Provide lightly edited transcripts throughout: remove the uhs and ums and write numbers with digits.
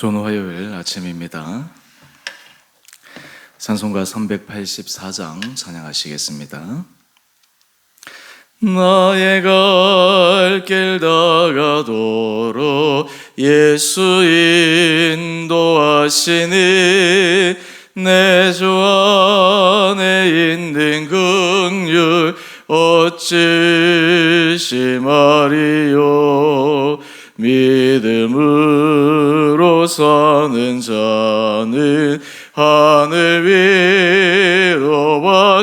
좋은 화요일 아침입니다. 찬송가 384장 찬양하시겠습니다. 나의 갈 길 다가도록 예수 인도하시니 내 주 안에 있는 긍휼 어찌 심하리요. 믿음으로 사는 자는 하늘 위로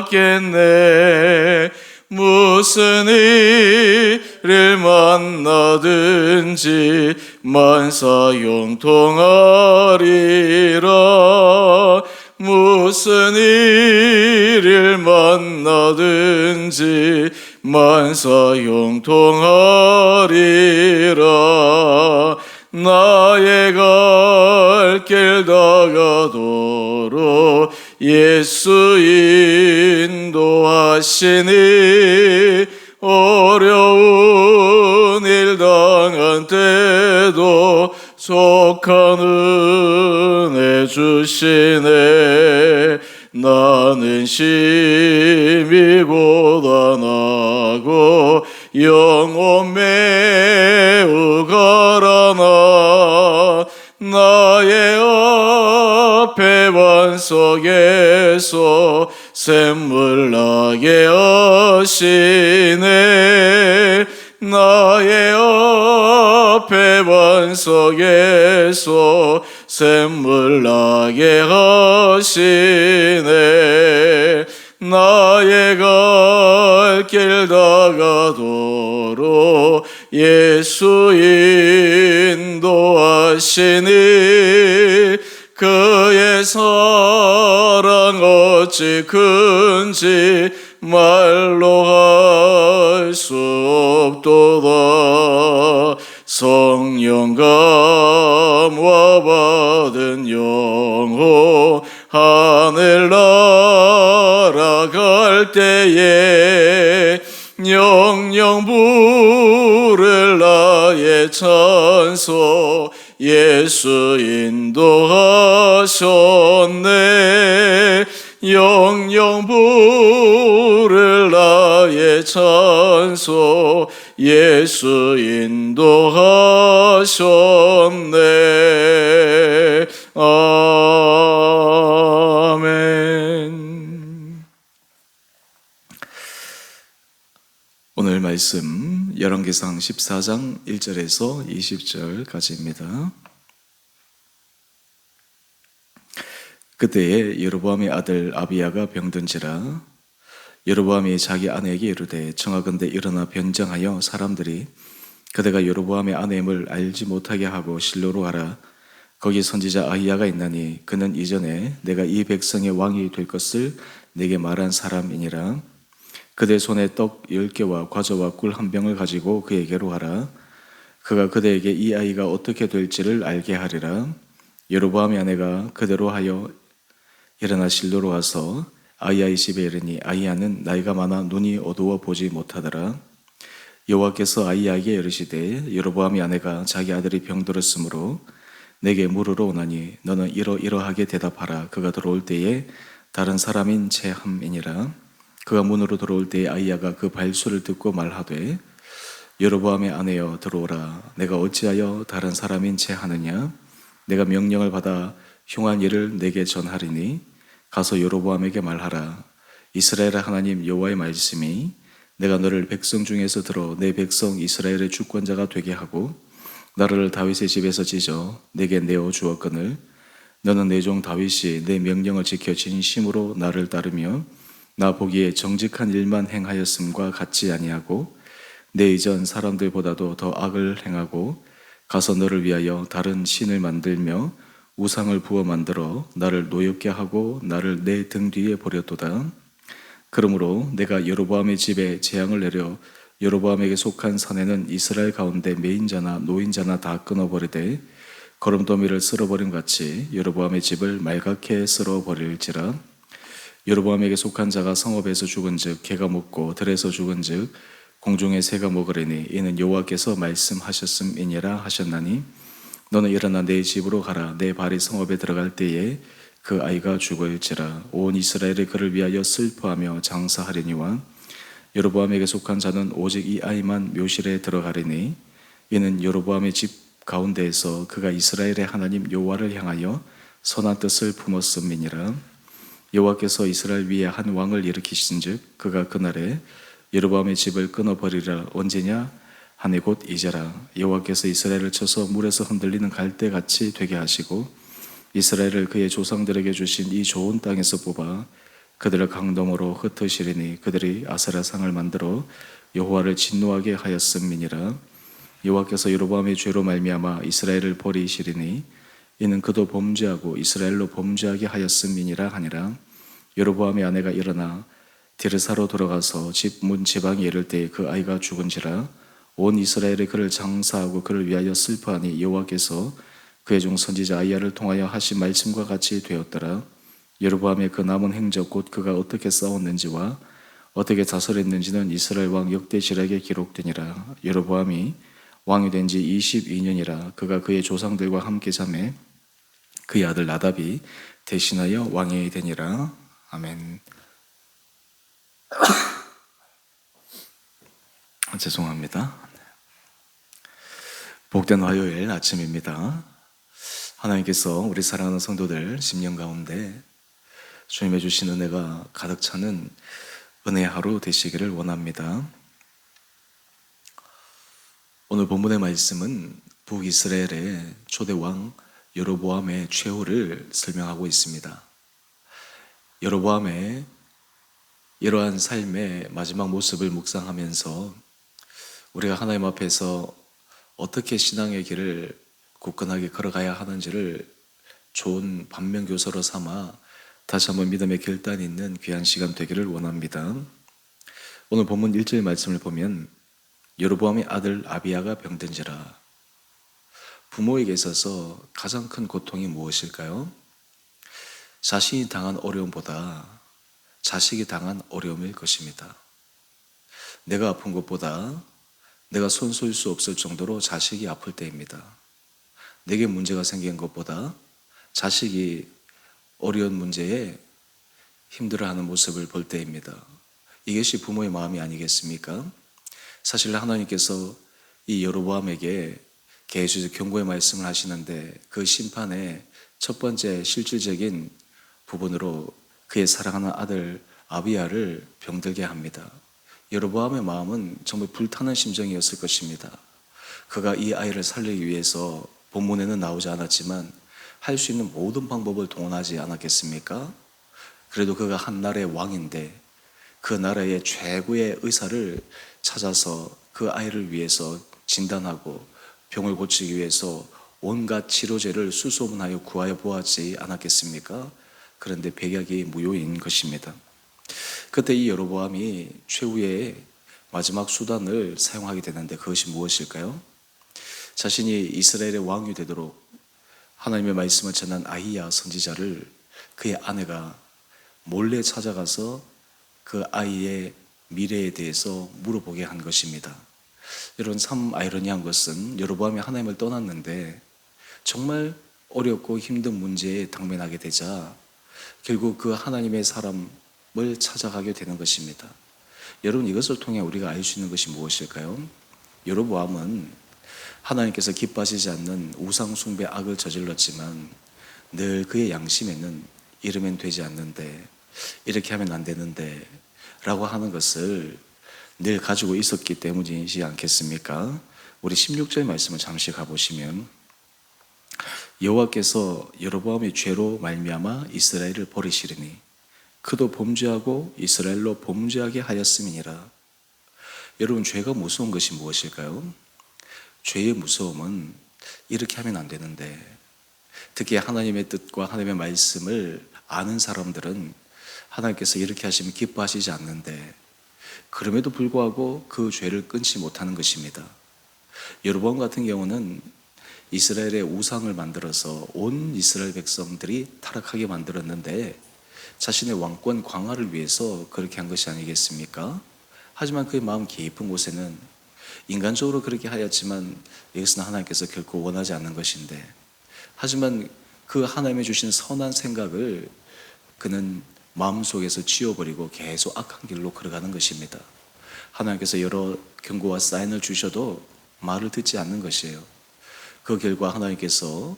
받겠네. 무슨 일을 만나든지 만사 형통하리라. 무슨 일을 만나든지 만사 형통하리라. 나의 갈 길 다가도록 예수 인도하시니 어려운 일 당한 때도 속한 은혜 주시네. 나는 심히 고단하고 영혼 매우 가라나 나의 앞에 반석에서 샘물 나게 하시네. 나의 앞에 반석에서 샘물 나게 하시네. 나의 갈 길 다가도록 예수 인도하시니 그의 사랑 어찌 큰지 말로 할 수 없도다. 성령 감화 받은 영혼 하늘 날아갈 때에 영영 부를 나의 찬송 예수 인도하셨네. 영영 부를 나의 찬송 예수 인도하셨네. 아멘. 오늘 말씀 열왕기상 14장 1절에서 20절까지입니다. 그때에 여로보암의 아들 아비야가 병든지라. 여로보암이 자기 아내에게 이르되 청하건대 일어나 변장하여 사람들이 그대가 여로보암의 아내임을 알지 못하게 하고 실로로 가라. 거기 선지자 아히야가 있나니 그는 이전에 내가 이 백성의 왕이 될 것을 내게 말한 사람이니라. 그대 손에 떡 10개와 과자와 꿀 한 병을 가지고 그에게로 가라. 그가 그대에게 이 아이가 어떻게 될지를 알게 하리라. 여로보암의 아내가 그대로 하여 일어나 실로로 와서 아히야의 집에 이르니 아히야는 나이가 많아 눈이 어두워 보지 못하더라. 여호와께서 아히야에게 이르시되 여로보암의 아내가 자기 아들이 병들었으므로 내게 물으러 오나니 너는 이러이러하게 대답하라. 그가 들어올 때에 다른 사람인 채 함이니라. 그가 문으로 들어올 때에 아히야가 그 발소리를 듣고 말하되 여로보암의 아내여 들어오라. 내가 어찌하여 다른 사람인 채 하느냐. 내가 명령을 받아 흉한 일을 내게 전하리니 가서 여로보암에게 말하라. 이스라엘 하나님 여호와의 말씀이 내가 너를 백성 중에서 들어 내 백성 이스라엘의 주권자가 되게 하고 나를 다윗의 집에서 찢어 내게 내어 주었거늘 너는 내 종 다윗이 내 명령을 지켜 진심으로 나를 따르며 나 보기에 정직한 일만 행하였음과 같지 아니하고 내 이전 사람들보다도 더 악을 행하고 가서 너를 위하여 다른 신을 만들며 우상을 부어 만들어 나를 노엽게 하고 나를 내 등 뒤에 버렸도다. 그러므로 내가 여로보암의 집에 재앙을 내려 여로보암에게 속한 산에는 이스라엘 가운데 매인자나 노인자나 다 끊어버리되 거름더미를 쓸어버림 같이 여로보암의 집을 말갛게 쓸어버릴지라. 여로보암에게 속한 자가 성읍에서 죽은즉 개가 먹고 들에서 죽은즉 공중의 새가 먹으리니 이는 여호와께서 말씀하셨음이니라 하셨나니 너는 일어나 내 집으로 가라. 내 발이 성읍에 들어갈 때에 그 아이가 죽을지라. 온 이스라엘이 그를 위하여 슬퍼하며 장사하리니와 여로보암에게 속한 자는 오직 이 아이만 묘실에 들어가리니 이는 여로보암의 집 가운데에서 그가 이스라엘의 하나님 여호와를 향하여 선한 뜻을 품었음이니라. 여호와께서 이스라엘 위에 한 왕을 일으키신즉 그가 그날에 여로보암의 집을 끊어버리라. 언제냐 하니 곧 이제라. 여호와께서 이스라엘을 쳐서 물에서 흔들리는 갈대같이 되게 하시고 이스라엘을 그의 조상들에게 주신 이 좋은 땅에서 뽑아 그들을 강동으로 흩으시리니 그들이 아세라상을 만들어 여호와를 진노하게 하였음이니라. 여호와께서 여로보암의 죄로 말미암아 이스라엘을 버리시리니 이는 그도 범죄하고 이스라엘로 범죄하게 하였음이니라 하니라. 여로보암의 아내가 일어나 디르사로 돌아가서 집 문 지방에 이를 때에 그 아이가 죽은지라. 온 이스라엘이 그를 장사하고 그를 위하여 슬퍼하니 여호와께서 그의 종 선지자 아이야를 통하여 하신 말씀과 같이 되었더라. 여로보암의 그 남은 행적 곧 그가 어떻게 싸웠는지와 어떻게 자살했는지는 이스라엘 왕 역대지략에 기록되니라. 여로보암이 왕이 된 지 22년이라. 그가 그의 조상들과 함께 잠에 그의 아들 나답이 대신하여 왕이 되니라. 아멘. 죄송합니다. 복된 화요일 아침입니다. 하나님께서 우리 사랑하는 성도들 심령 가운데 주님의 주신 은혜가 가득 차는 은혜의 하루 되시기를 원합니다. 오늘 본문의 말씀은 북이스라엘의 초대 왕 여로보암의 최후를 설명하고 있습니다. 여로보암의 이러한 삶의 마지막 모습을 묵상하면서 우리가 하나님 앞에서 어떻게 신앙의 길을 굳건하게 걸어가야 하는지를 좋은 반면교사로 삼아 다시 한번 믿음의 결단이 있는 귀한 시간 되기를 원합니다. 오늘 본문 1절 말씀을 보면 여로보암의 아들 아비야가 병든지라. 부모에게 있어서 가장 큰 고통이 무엇일까요? 자신이 당한 어려움보다 자식이 당한 어려움일 것입니다. 내가 아픈 것보다 내가 손쓸 수 없을 정도로 자식이 아플 때입니다. 내게 문제가 생긴 것보다 자식이 어려운 문제에 힘들어하는 모습을 볼 때입니다. 이것이 부모의 마음이 아니겠습니까? 사실 하나님께서 이 여로보암에게 계속 경고의 말씀을 하시는데 그 심판의 첫 번째 실질적인 부분으로 그의 사랑하는 아들 아비야를 병들게 합니다. 여로보암의 마음은 정말 불타는 심정이었을 것입니다. 그가 이 아이를 살리기 위해서 본문에는 나오지 않았지만 할 수 있는 모든 방법을 동원하지 않았겠습니까? 그래도 그가 한 나라의 왕인데 그 나라의 최고의 의사를 찾아서 그 아이를 위해서 진단하고 병을 고치기 위해서 온갖 치료제를 수소문하여 구하여 보았지 않았겠습니까? 그런데 백약이 무효인 것입니다. 그때 이 여로보암이 최후의 마지막 수단을 사용하게 되는데 그것이 무엇일까요? 자신이 이스라엘의 왕이 되도록 하나님의 말씀을 전한 아히야 선지자를 그의 아내가 몰래 찾아가서 그 아이의 미래에 대해서 물어보게 한 것입니다. 여러분, 참 아이러니한 것은 여로보암이 하나님을 떠났는데 정말 어렵고 힘든 문제에 당면하게 되자 결국 그 하나님의 사람을 찾아가게 되는 것입니다. 여러분, 이것을 통해 우리가 알 수 있는 것이 무엇일까요? 여로보암은 하나님께서 기뻐하시지 않는 우상 숭배 악을 저질렀지만 늘 그의 양심에는 이러면 되지 않는데, 이렇게 하면 안 되는데 라고 하는 것을 늘 가지고 있었기 때문이지 않겠습니까? 우리 16절 말씀을 잠시 가보시면 여호와께서 여로보암의 죄로 말미암아 이스라엘을 버리시리니 그도 범죄하고 이스라엘로 범죄하게 하였음이니라. 여러분, 죄가 무서운 것이 무엇일까요? 죄의 무서움은 이렇게 하면 안 되는데, 특히 하나님의 뜻과 하나님의 말씀을 아는 사람들은 하나님께서 이렇게 하시면 기뻐하시지 않는데 그럼에도 불구하고 그 죄를 끊지 못하는 것입니다. 여로보암 같은 경우는 이스라엘의 우상을 만들어서 온 이스라엘 백성들이 타락하게 만들었는데 자신의 왕권 강화를 위해서 그렇게 한 것이 아니겠습니까? 하지만 그의 마음 깊은 곳에는 인간적으로 그렇게 하였지만 이것은 하나님께서 결코 원하지 않는 것인데, 하지만 그 하나님이 주신 선한 생각을 그는 마음속에서 지워버리고 계속 악한 길로 걸어가는 것입니다. 하나님께서 여러 경고와 사인을 주셔도 말을 듣지 않는 것이에요. 그 결과 하나님께서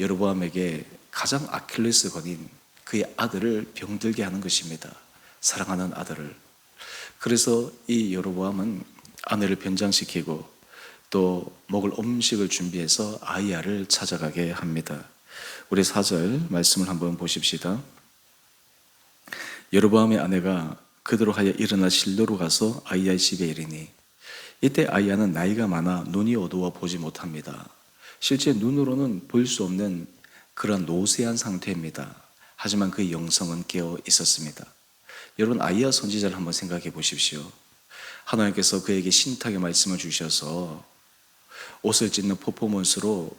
여로보암에게 가장 아킬레스건인 그의 아들을 병들게 하는 것입니다. 사랑하는 아들을. 그래서 이 여로보암은 아내를 변장시키고 또 먹을 음식을 준비해서 아이야를 찾아가게 합니다. 우리 4절 말씀을 한번 보십시다. 여로보암의 아내가 그대로 하여 일어나 실로로 가서 아이야의 집에 이르니 이때 아이야는 나이가 많아 눈이 어두워 보지 못합니다. 실제 눈으로는 볼 수 없는 그런 노쇠한 상태입니다. 하지만 그의 영성은 깨어 있었습니다. 여러분, 아이야 선지자를 한번 생각해 보십시오. 하나님께서 그에게 신탁의 말씀을 주셔서 옷을 찢는 퍼포먼스로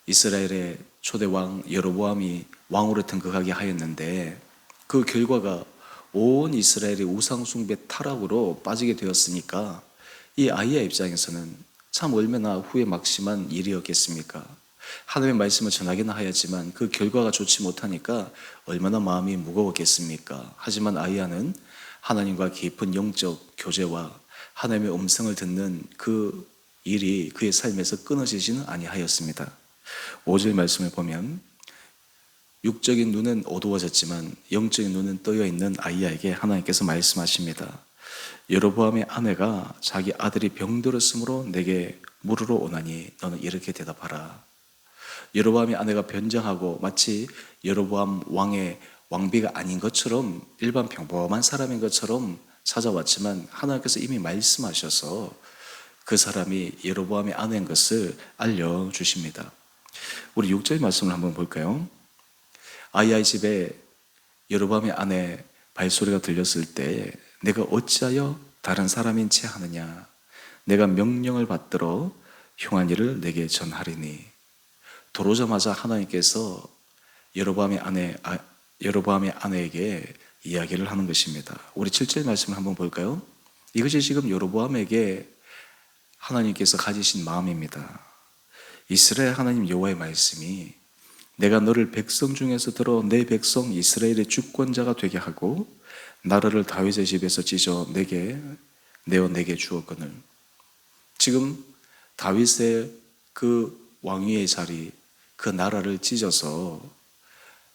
이스라엘의 초대 왕 여로보암이 왕으로 등극하게 하였는데, 그 결과가 온 이스라엘의 우상숭배 타락으로 빠지게 되었으니까 이 아이야 입장에서는 참 얼마나 후회 막심한 일이었겠습니까? 하나님의 말씀을 전하기는 하였지만 그 결과가 좋지 못하니까 얼마나 마음이 무거웠겠습니까? 하지만 아이야는 하나님과 깊은 영적 교제와 하나님의 음성을 듣는 그 일이 그의 삶에서 끊어지지는 아니하였습니다. 5절 말씀을 보면 육적인 눈은 어두워졌지만 영적인 눈은 떠여 있는 아이야에게 하나님께서 말씀하십니다. 여로보암의 아내가 자기 아들이 병들었으므로 내게 물으러 오나니 너는 이렇게 대답하라. 여로보암의 아내가 변장하고 마치 여로보암 왕의 왕비가 아닌 것처럼 일반 평범한 사람인 것처럼 찾아왔지만 하나님께서 이미 말씀하셔서 그 사람이 여로보암의 아내인 것을 알려주십니다. 우리 6절 말씀을 한번 볼까요? 아이야의 집에 여로보암의 아내 발소리가 들렸을 때 내가 어찌하여 다른 사람인 채 하느냐? 내가 명령을 받들어 흉한 일을 내게 전하리니. 들어오자마자 하나님께서 여로보암의 아내에게 이야기를 하는 것입니다. 우리 7절 말씀을 한번 볼까요? 이것이 지금 여로보암에게 하나님께서 가지신 마음입니다. 이스라엘 하나님 여호와의 말씀이 내가 너를 백성 중에서 들어 내 백성 이스라엘의 주권자가 되게 하고 나라를 다윗의 집에서 찢어 내게 주었거늘. 지금 다윗의 그 왕위의 자리, 그 나라를 찢어서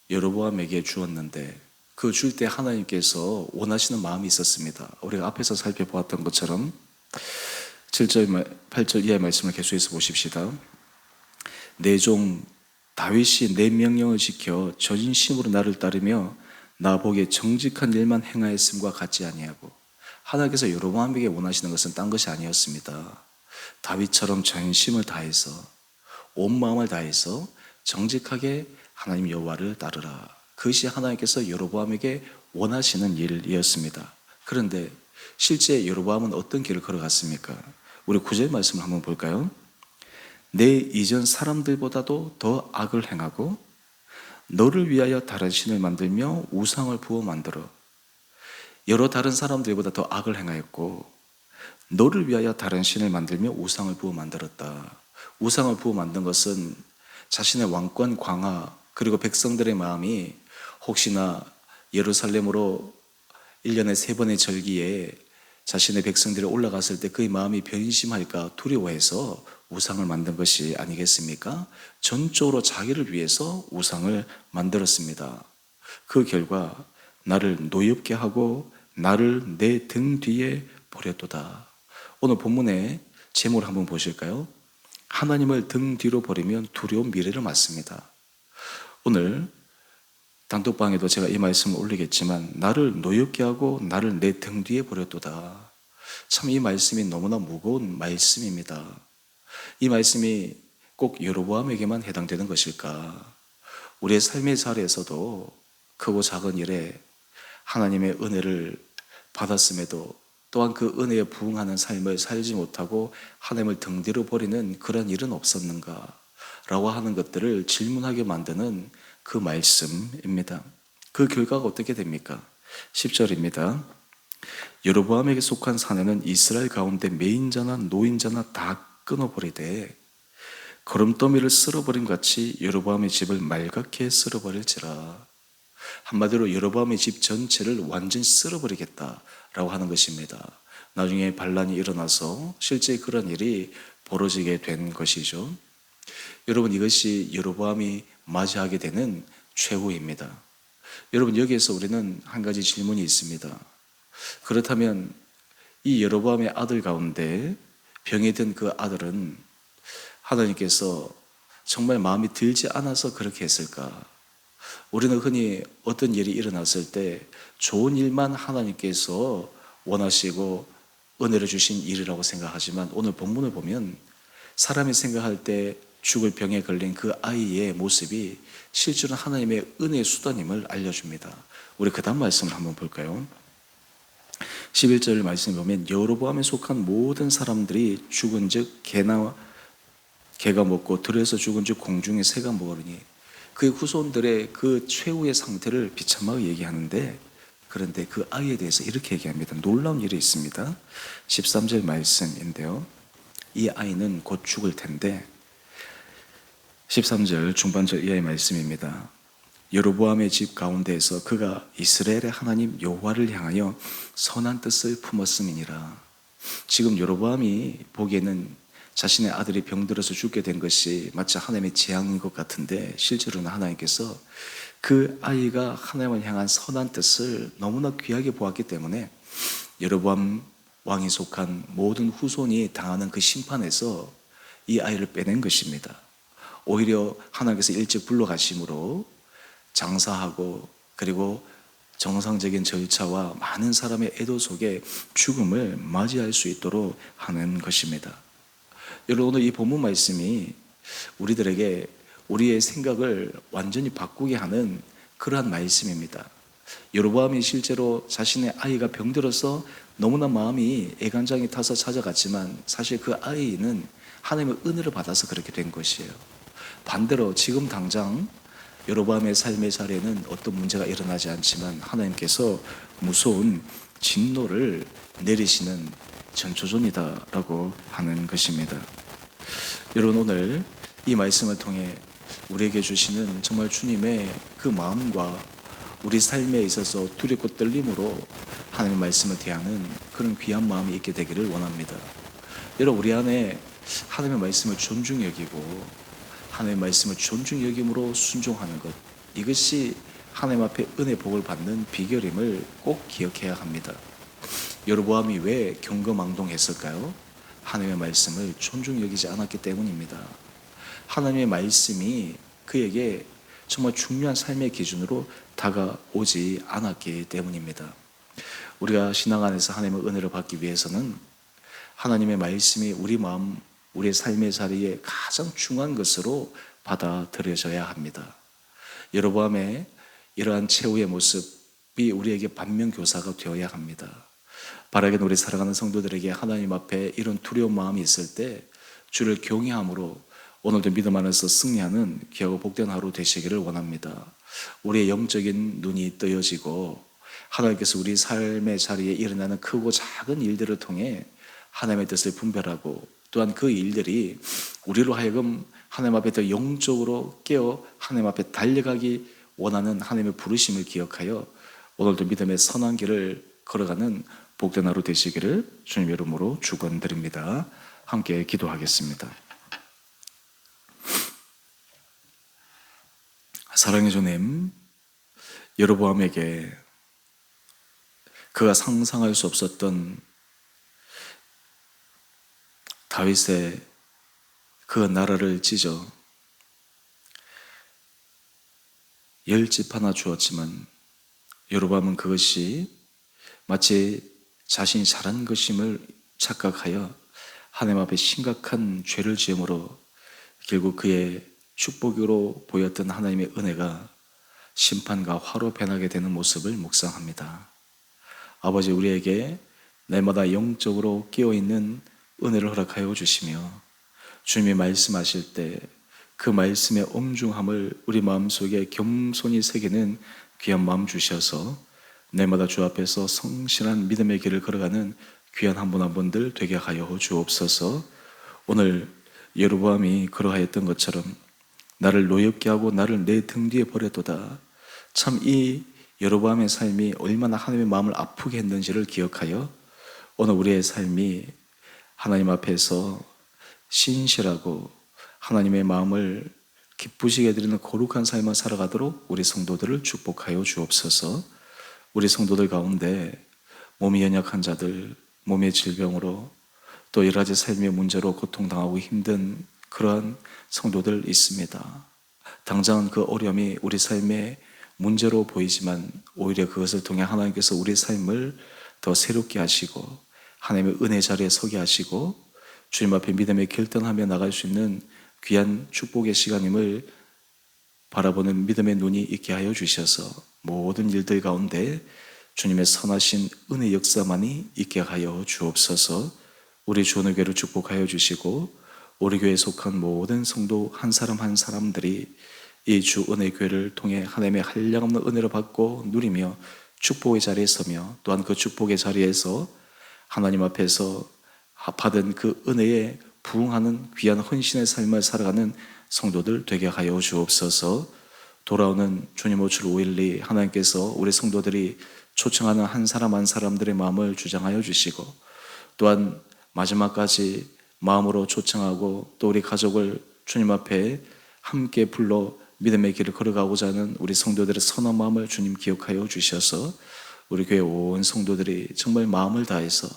여로보암에게 주었는데 그 줄 때 하나님께서 원하시는 마음이 있었습니다. 우리가 앞에서 살펴보았던 것처럼 7절, 8절 이하의 말씀을 계속해서 보십시다. 내 종 다윗이 내 명령을 지켜 전심으로 나를 따르며 나보기에 정직한 일만 행하였음과 같지 아니하고, 하나님께서 여로보암에게 원하시는 것은 딴 것이 아니었습니다. 다윗처럼 전심을 다해서 온 마음을 다해서 정직하게 하나님 여호와를 따르라. 그것이 하나님께서 여로보암에게 원하시는 일이었습니다. 그런데 실제 여로보암은 어떤 길을 걸어갔습니까? 우리 9절 말씀을 한번 볼까요? 내 이전 사람들보다도 더 악을 행하고 너를 위하여 다른 신을 만들며 우상을 부어 만들어. 여러 다른 사람들보다 더 악을 행하였고 너를 위하여 다른 신을 만들며 우상을 부어 만들었다. 우상을 부어 만든 것은 자신의 왕권 강화, 그리고 백성들의 마음이 혹시나 예루살렘으로 1년에 3번의 절기에 자신의 백성들이 올라갔을 때 그의 마음이 변심할까 두려워해서 우상을 만든 것이 아니겠습니까? 전적으로 자기를 위해서 우상을 만들었습니다. 그 결과 나를 노엽게 하고 나를 내 등 뒤에 버렸도다. 오늘 본문의 제목을 한번 보실까요? 하나님을 등 뒤로 버리면 두려운 미래를 맞습니다. 오늘 단톡방에도 제가 이 말씀을 올리겠지만 나를 노엽게 하고 나를 내 등 뒤에 버렸도다. 참 이 말씀이 너무나 무거운 말씀입니다. 이 말씀이 꼭 여로보암에게만 해당되는 것일까? 우리의 삶의 자리에서도 크고 작은 일에 하나님의 은혜를 받았음에도 또한 그 은혜에 부응하는 삶을 살지 못하고 하나님을 등 뒤로 버리는 그런 일은 없었는가? 라고 하는 것들을 질문하게 만드는 그 말씀입니다. 그 결과가 어떻게 됩니까? 10절입니다. 여로보암에게 속한 사내는 이스라엘 가운데 매인자나 노인자나 다 끊어버리되 거름더미를 쓸어버림 같이 여로보암의 집을 말갛게 쓸어버릴지라. 한마디로 여로보암의 집 전체를 완전히 쓸어버리겠다라고 하는 것입니다. 나중에 반란이 일어나서 실제 그런 일이 벌어지게 된 것이죠. 여러분, 이것이 여로보암이 맞이하게 되는 최후입니다. 여러분, 여기에서 우리는 한 가지 질문이 있습니다. 그렇다면 이 여로보암의 아들 가운데 병이 든 그 아들은 하나님께서 정말 마음이 들지 않아서 그렇게 했을까? 우리는 흔히 어떤 일이 일어났을 때 좋은 일만 하나님께서 원하시고 은혜를 주신 일이라고 생각하지만, 오늘 본문을 보면 사람이 생각할 때 죽을 병에 걸린 그 아이의 모습이 실제로 하나님의 은혜의 수단임을 알려줍니다. 우리 그 다음 말씀을 한번 볼까요? 11절 말씀을 보면 여로보암에 속한 모든 사람들이 죽은 즉 개가 먹고 들에서 죽은 즉 공중의 새가 먹으니, 그의 후손들의 그 최후의 상태를 비참하게 얘기하는데, 그런데 그 아이에 대해서 이렇게 얘기합니다. 놀라운 일이 있습니다. 13절 말씀인데요, 이 아이는 곧 죽을 텐데, 13절 중반절 이하의 말씀입니다. 여로보암의 집 가운데에서 그가 이스라엘의 하나님 여호와를 향하여 선한 뜻을 품었음이니라. 지금 여로보암이 보기에는 자신의 아들이 병들어서 죽게 된 것이 마치 하나님의 재앙인 것 같은데, 실제로는 하나님께서 그 아이가 하나님을 향한 선한 뜻을 너무나 귀하게 보았기 때문에 여로보암 왕이 속한 모든 후손이 당하는 그 심판에서 이 아이를 빼낸 것입니다. 오히려 하나님께서 일찍 불러가심으로 장사하고, 그리고 정상적인 절차와 많은 사람의 애도 속에 죽음을 맞이할 수 있도록 하는 것입니다. 여러분, 오늘 이 본문 말씀이 우리들에게 우리의 생각을 완전히 바꾸게 하는 그러한 말씀입니다. 여로보암이 실제로 자신의 아이가 병들어서 너무나 마음이 애간장이 타서 찾아갔지만, 사실 그 아이는 하나님의 은혜를 받아서 그렇게 된 것이에요. 반대로 지금 당장 여로보암의 삶의 자리에는 어떤 문제가 일어나지 않지만 하나님께서 무서운 진노를 내리시는 전초전이다라고 하는 것입니다. 여러분, 오늘 이 말씀을 통해 우리에게 주시는 정말 주님의 그 마음과 우리 삶에 있어서 두렵고 떨림으로 하나님의 말씀을 대하는 그런 귀한 마음이 있게 되기를 원합니다. 여러분, 우리 안에 하나님의 말씀을 존중히 여기고 하나님의 말씀을 존중히 여김으로 순종하는 것, 이것이 하나님 앞에 은혜 복을 받는 비결임을 꼭 기억해야 합니다. 여로보암이 왜 경거망동했을까요? 하나님의 말씀을 존중히 여기지 않았기 때문입니다. 하나님의 말씀이 그에게 정말 중요한 삶의 기준으로 다가오지 않았기 때문입니다. 우리가 신앙 안에서 하나님의 은혜를 받기 위해서는 하나님의 말씀이 우리 마음, 우리의 삶의 자리에 가장 중요한 것으로 받아들여져야 합니다. 여로보암의 이러한 최후의 모습이 우리에게 반면교사가 되어야 합니다. 바라기는 우리 사랑하는 성도들에게 하나님 앞에 이런 두려운 마음이 있을 때 주를 경외함으로 오늘도 믿음 안에서 승리하는 귀하고 복된 하루 되시기를 원합니다. 우리의 영적인 눈이 뜨여지고 하나님께서 우리 삶의 자리에 일어나는 크고 작은 일들을 통해 하나님의 뜻을 분별하고, 또한 그 일들이 우리로 하여금 하나님 앞에 더 영적으로 깨어 하나님 앞에 달려가기 원하는 하나님의 부르심을 기억하여 오늘도 믿음의 선한 길을 걸어가는 복된 하루 되시기를 주님 이름으로 축원드립니다. 함께 기도하겠습니다. 사랑의 주님, 여로보암에게 그가 상상할 수 없었던 다윗의 그 나라를 찢어 10집 하나 주었지만, 여로보암은 그것이 마치 자신이 잘한 것임을 착각하여 하나님 앞에 심각한 죄를 지음으로 결국 그의 축복으로 보였던 하나님의 은혜가 심판과 화로 변하게 되는 모습을 묵상합니다. 아버지, 우리에게 날마다 영적으로 깨어있는 은혜를 허락하여 주시며, 주님이 말씀하실 때 그 말씀의 엄중함을 우리 마음속에 겸손히 새기는 귀한 마음 주셔서 날마다 주 앞에서 성실한 믿음의 길을 걸어가는 귀한 한 분 한 분들 되게 하여 주옵소서. 오늘 여로보암이 그러하였던 것처럼 나를 노엽게 하고 나를 내 등 뒤에 버려도다. 참 이 여로보암의 삶이 얼마나 하나님의 마음을 아프게 했는지를 기억하여 오늘 우리의 삶이 하나님 앞에서 신실하고 하나님의 마음을 기쁘시게 드리는 거룩한 삶을 살아가도록 우리 성도들을 축복하여 주옵소서. 우리 성도들 가운데 몸이 연약한 자들, 몸의 질병으로 또 여러 가지 삶의 문제로 고통당하고 힘든 그러한 성도들 있습니다. 당장 그 어려움이 우리 삶의 문제로 보이지만 오히려 그것을 통해 하나님께서 우리 삶을 더 새롭게 하시고 하나님의 은혜 자리에 서게 하시고 주님 앞에 믿음의 결단하며 나갈 수 있는 귀한 축복의 시간임을 바라보는 믿음의 눈이 있게 하여 주셔서 모든 일들 가운데 주님의 선하신 은혜 역사만이 있게 하여 주옵소서. 우리 주원의 교회를 축복하여 주시고 우리 교회에 속한 모든 성도 한 사람 한 사람들이 이 주 은혜 교회를 통해 하나님의 한량없는 은혜를 받고 누리며 축복의 자리에 서며 또한 그 축복의 자리에서 하나님 앞에서 받은 그 은혜에 부응하는 귀한 헌신의 삶을 살아가는 성도들 되게 하여 주옵소서. 돌아오는 주님 오출 5.12 하나님께서 우리 성도들이 초청하는 한 사람 한 사람들의 마음을 주장하여 주시고 또한 마지막까지 마음으로 초청하고 또 우리 가족을 주님 앞에 함께 불러 믿음의 길을 걸어가고자 하는 우리 성도들의 선한 마음을 주님 기억하여 주셔서 우리 교회 온 성도들이 정말 마음을 다해서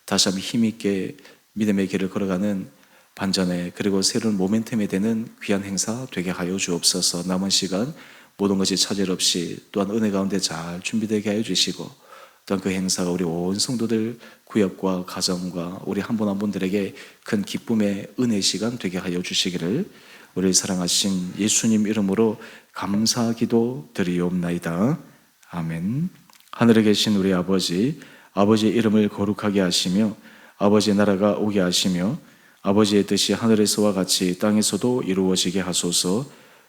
다시 한번 힘있게 믿음의 길을 걸어가는 반전에 그리고 새로운 모멘텀이 되는 귀한 행사 되게 하여 주옵소서. 남은 시간 모든 것이 차질 없이 또한 은혜 가운데 잘 준비되게 하여 주시고 또한 그 행사가 우리 온 성도들 구역과 가정과 우리 한 분 한 분들에게 큰 기쁨의 은혜 시간 되게 하여 주시기를 우리를 사랑하신 예수님 이름으로 감사 기도 드리옵나이다. 아멘. 하늘에 계신 우리 아버지, 아버지의 이름을 거룩하게 하시며 아버지의 나라가 오게 하시며 아버지의 뜻이 하늘에서와 같이 땅에서도 이루어지게 하소서.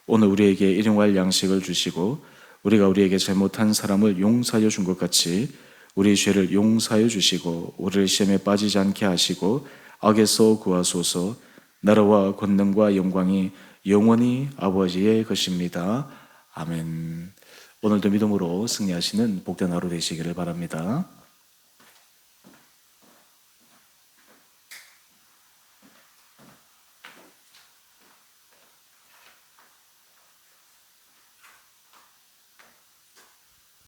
오늘 우리에게 일용할 양식을 주시고 우리가 우리에게 잘못한 사람을 용서하여 준 것 같이 우리 죄를 용서하여 주시고 우리를 시험에 빠지지 않게 하시고 악에서 구하소서. 나라와 권능과 영광이 영원히 아버지의 것입니다. 아멘. 오늘도 믿음으로 승리하시는 복된 하루 되시기를 바랍니다.